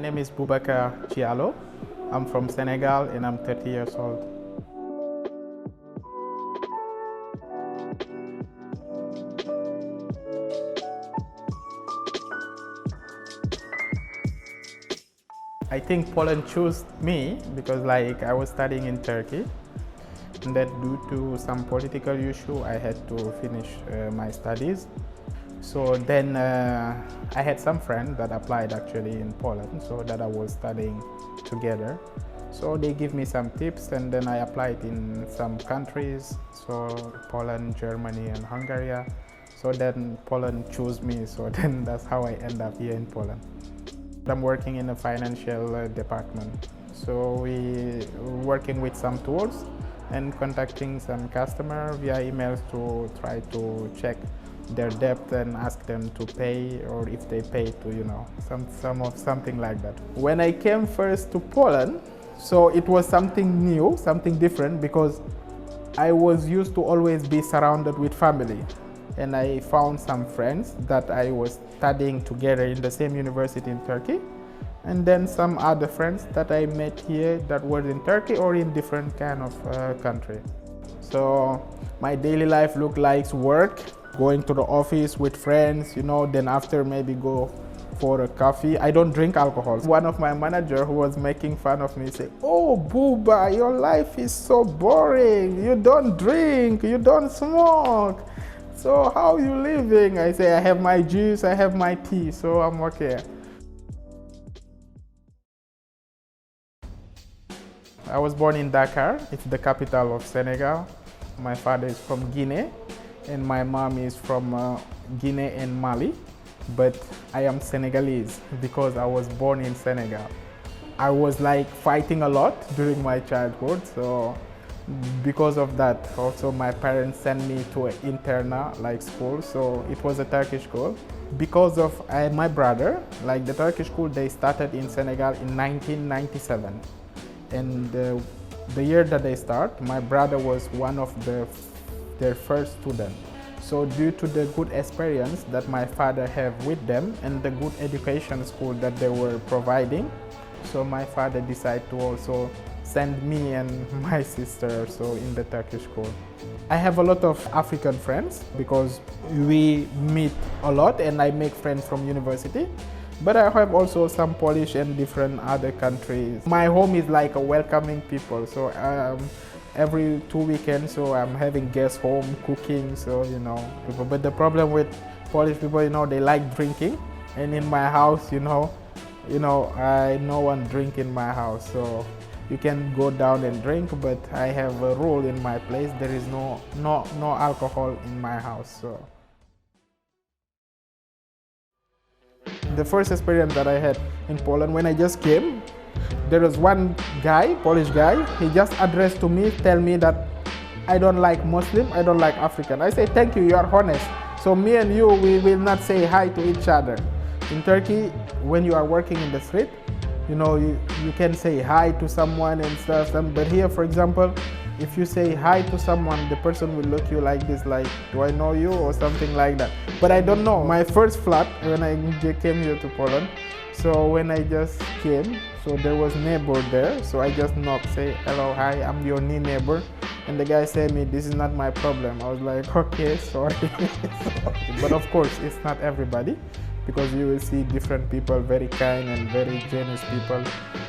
name is Boubacar Diallo. I'm from Senegal and I'm 30 years old. I think Poland chose me because I was studying in Turkey, and that due to some political issue I had to finish my studies. So then I had some friends that applied actually in Poland, so that I was studying together. So they give me some tips and then I applied in some countries, so Poland, Germany and Hungary. So then Poland chose me, so then that's how I end up here in Poland. I'm working in a financial department. So we working with some tools and contacting some customer via emails to try to check their debt and ask them to pay, or if they pay to something like that. When I came first to Poland, so it was something new, something different, because I was used to always be surrounded with family. And I found some friends that I was studying together in the same university in Turkey, and then some other friends that I met here that were in Turkey or in different kind of country. So my daily life looked like work, going to the office with friends, then after maybe go for a coffee. I don't drink alcohol. One of my manager who was making fun of me said, "Oh, Bouba, your life is so boring. You don't drink, you don't smoke. So how are you living?" I say, "I have my juice, I have my tea, so I'm okay." I was born in Dakar. It's the capital of Senegal. My father is from Guinea and my mom is from Guinea and Mali. But I am Senegalese because I was born in Senegal. I was fighting a lot during my childhood, so because of that, also my parents sent me to an internat school, so it was a Turkish school. Because of my brother, the Turkish school, they started in Senegal in 1997. And the year that they start, my brother was one of their first students. So due to the good experience that my father have with them and the good education school that they were providing, so my father decided to also send me and my sister in the Turkish school. I have a lot of African friends because we meet a lot and I make friends from university. But I have also some Polish and different other countries. My home is a welcoming people. So every 2 weekends, so I'm having guests home, cooking, so people. But the problem with Polish people, they like drinking. And in my house, no one drink in my house. So you can go down and drink, but I have a rule in my place. There is no alcohol in my house. So the first experience that I had in Poland, when I just came, there was one guy, Polish guy, he just addressed to me, tell me that I don't like Muslim, I don't like African. I say, "Thank you, you are honest. So me and you, we will not say hi to each other." In Turkey, when you are working in the street, you can say hi to someone and stuff. But here, for example, if you say hi to someone, the person will look you like this, "Do I know you?" or something like that. But I don't know. My first flat, when I came here to Poland, so when I just came, so there was neighbor there, so I just knocked, say, "Hello, hi, I'm your new neighbor." And the guy said me, "This is not my problem." I was like, "Okay, sorry." But of course, it's not everybody, because you will see different people, very kind and very generous people,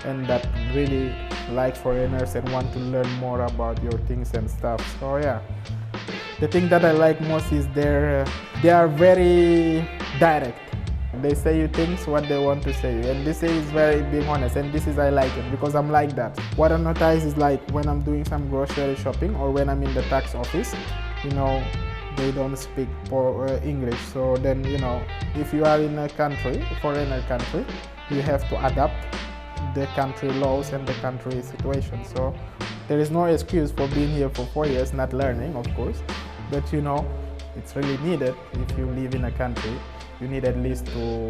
and that really like foreigners and want to learn more about your things and stuff. So yeah, the thing that I like most is they are very direct. They say you things what they want to say, and this is very being honest, and I like it because I'm like that. What I notice is when I'm doing some grocery shopping or when I'm in the tax office, they don't speak English. So then, if you are in a foreigner country, you have to adapt the country laws and the country situation. So there is no excuse for being here for 4 years not learning, of course. But it's really needed. If you live in a country, you need at least to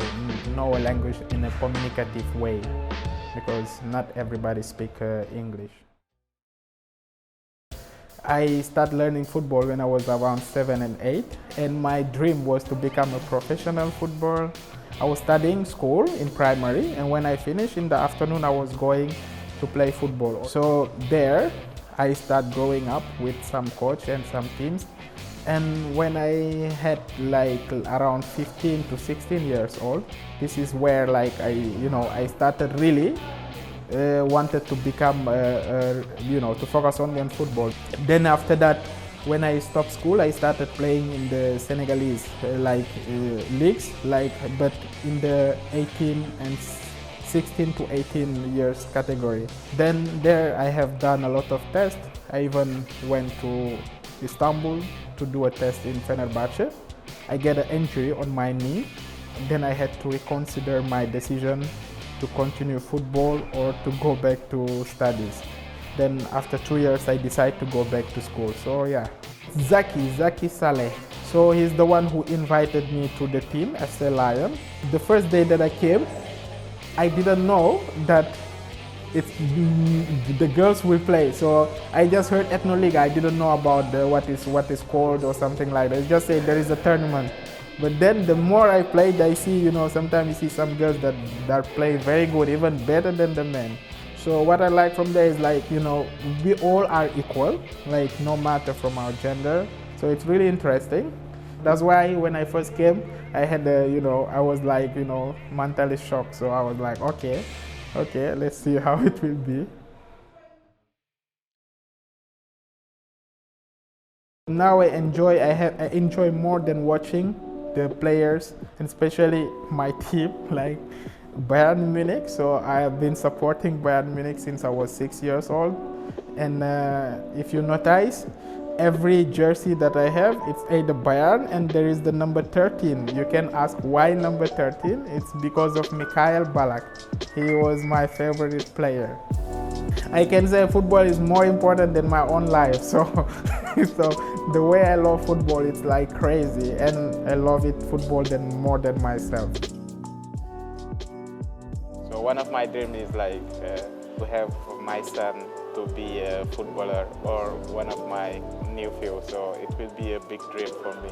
know a language in a communicative way, because not everybody speaks English. I started learning football when I was around 7 and 8, and my dream was to become a professional footballer. I was studying school in primary, and when I finished in the afternoon, I was going to play football. So there, I started growing up with some coach and some teams. And when I had like around 15 to 16 years old, this is where like I started really wanted to become, to focus only on football. Then after that, when I stopped school, I started playing in the Senegalese leagues, but in the 18 and 16 to 18 years category. Then there I have done a lot of tests. I even went to Istanbul to do a test in Fenerbahce. I get an injury on my knee. Then I had to reconsider my decision to continue football or to go back to studies. Then after 2 years, I decided to go back to school. So yeah, Zaki Saleh. So he's the one who invited me to the team as a Lion. The first day that I came, I didn't know that the girls will play. So I just heard Ethno League. I didn't know about what is called or something like that. It just said there is a tournament. But then the more I played, I see, sometimes you see some girls that play very good, even better than the men. So what I like from there is we all are equal, no matter from our gender. So it's really interesting. That's why when I first came, I had I was mentally shocked. So I was like, okay, let's see how it will be. Now I enjoy more than watching the players, and especially my team, like Bayern Munich. So I have been supporting Bayern Munich since I was 6 years old. And if you notice, every jersey that I have, it's either Bayern and there is the number 13. You can ask why number 13? It's because of Mikhail Ballack. He was my favorite player. I can say football is more important than my own life. So, so the way I love football, it's like crazy, and I love football more than myself. So one of my dreams is to have my son to be a footballer or one of my nephews. So it will be a big dream for me.